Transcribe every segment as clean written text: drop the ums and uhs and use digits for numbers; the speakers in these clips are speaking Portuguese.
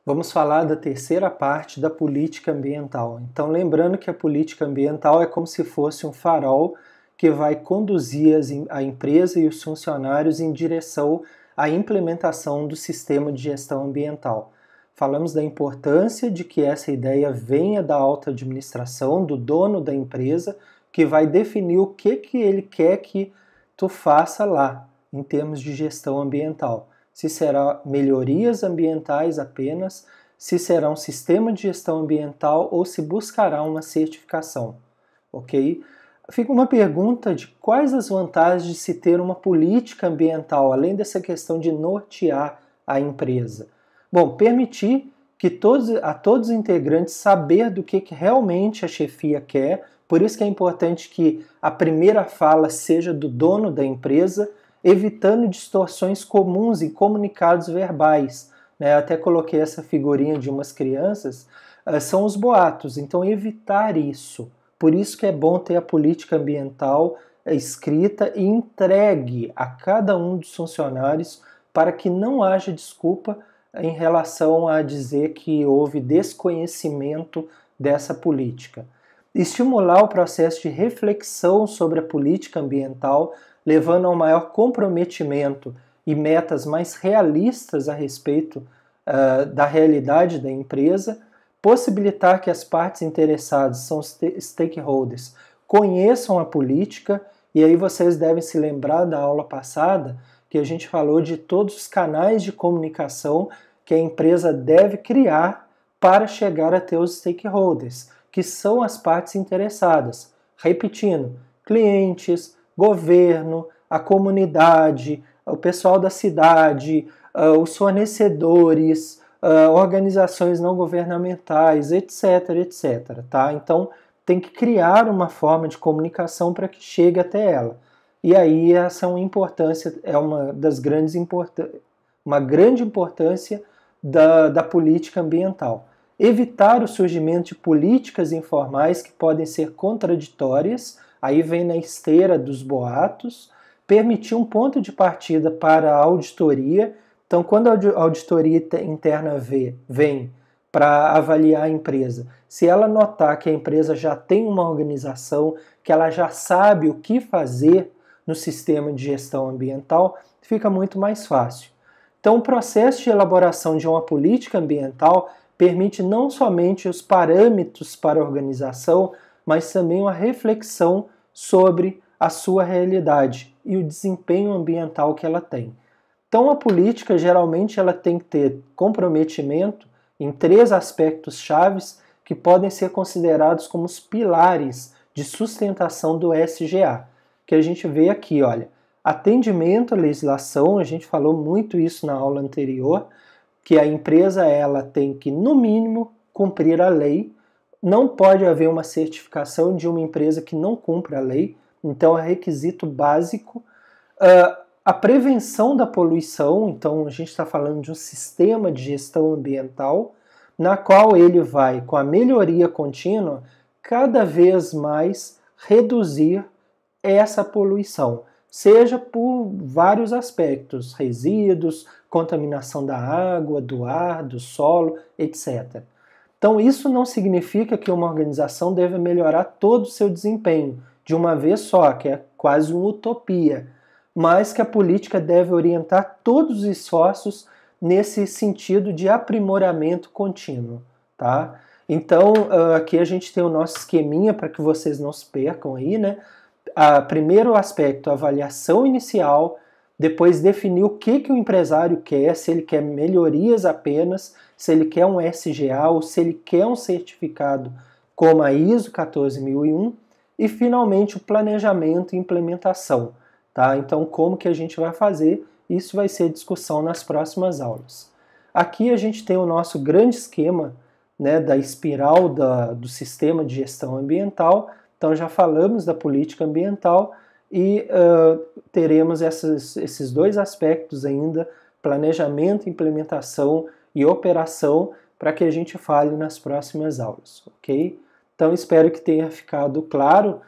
Vamos falar da terceira parte da política ambiental. Então, lembrando que a política ambiental é como se fosse um farol que vai conduzir a empresa e os funcionários em direção à implementação do sistema de gestão ambiental. Falamos da importância de que essa ideia venha da alta administração, do dono da empresa, que vai definir o que ele quer que tu faça lá, em termos de gestão ambiental. Se será melhorias ambientais apenas, se será um sistema de gestão ambiental ou se buscará uma certificação, ok? Fica uma pergunta de quais as vantagens de se ter uma política ambiental, além dessa questão de nortear a empresa. Bom, permitir que todos os integrantes saber do que realmente a chefia quer, por isso que é importante que a primeira fala seja do dono da empresa, evitando distorções comuns em comunicados verbais. Até coloquei essa figurinha de umas crianças, são os boatos, então evitar isso. Por isso que é bom ter a política ambiental escrita e entregue a cada um dos funcionários para que não haja desculpa em relação a dizer que houve desconhecimento dessa política. Estimular o processo de reflexão sobre a política ambiental, levando a um maior comprometimento e metas mais realistas a respeito da realidade da empresa, possibilitar que as partes interessadas, são os stakeholders, conheçam a política, e aí vocês devem se lembrar da aula passada que a gente falou de todos os canais de comunicação que a empresa deve criar para chegar até os stakeholders, que são as partes interessadas. Repetindo, clientes, governo, a comunidade, o pessoal da cidade, os fornecedores, organizações não governamentais, etc, etc. Tá? Então, tem que criar uma forma de comunicação para que chegue até ela. E aí essa é uma grande importância da política ambiental. Evitar o surgimento de políticas informais que podem ser contraditórias, aí vem na esteira dos boatos, permitir um ponto de partida para a auditoria. Então, quando a auditoria interna vem para avaliar a empresa, se ela notar que a empresa já tem uma organização, que ela já sabe o que fazer no sistema de gestão ambiental, fica muito mais fácil. Então, o processo de elaboração de uma política ambiental permite não somente os parâmetros para a organização, mas também uma reflexão sobre a sua realidade e o desempenho ambiental que ela tem. Então, a política, geralmente, ela tem que ter comprometimento em 3 aspectos chaves que podem ser considerados como os pilares de sustentação do SGA, que a gente vê aqui, olha, atendimento à legislação, a gente falou muito isso na aula anterior, que a empresa ela tem que, no mínimo, cumprir a lei. Não pode haver uma certificação de uma empresa que não cumpre a lei, então é requisito básico. A prevenção da poluição, então a gente está falando de um sistema de gestão ambiental, na qual ele vai, com a melhoria contínua, cada vez mais reduzir essa poluição, seja por vários aspectos, resíduos, contaminação da água, do ar, do solo, etc. Então isso não significa que uma organização deve melhorar todo o seu desempenho de uma vez só, que é quase uma utopia, mas que a política deve orientar todos os esforços nesse sentido de aprimoramento contínuo, tá? Então, aqui a gente tem o nosso esqueminha para que vocês não se percam aí, né? Primeiro aspecto, avaliação inicial, depois definir o que o empresário quer, se ele quer melhorias apenas, se ele quer um SGA ou se ele quer um certificado como a ISO 14001 e finalmente o planejamento e implementação. Tá? Então, como que a gente vai fazer? Isso vai ser discussão nas próximas aulas. Aqui a gente tem o nosso grande esquema, né, da espiral do sistema de gestão ambiental. Então, já falamos da política ambiental e teremos esses 2 aspectos ainda, planejamento, implementação e operação, para que a gente fale nas próximas aulas, ok? Então, espero que tenha ficado claro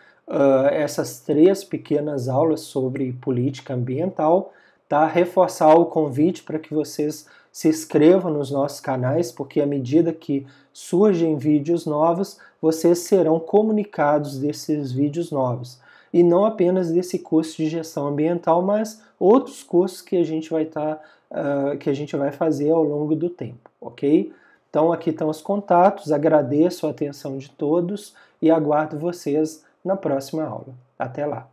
essas 3 pequenas aulas sobre política ambiental, tá? Reforçar o convite para que vocês Se inscrevam nos nossos canais, porque à medida que surgem vídeos novos, vocês serão comunicados desses vídeos novos. E não apenas desse curso de gestão ambiental, mas outros cursos que a gente vai fazer ao longo do tempo, ok? Então aqui estão os contatos, agradeço a atenção de todos e aguardo vocês na próxima aula. Até lá!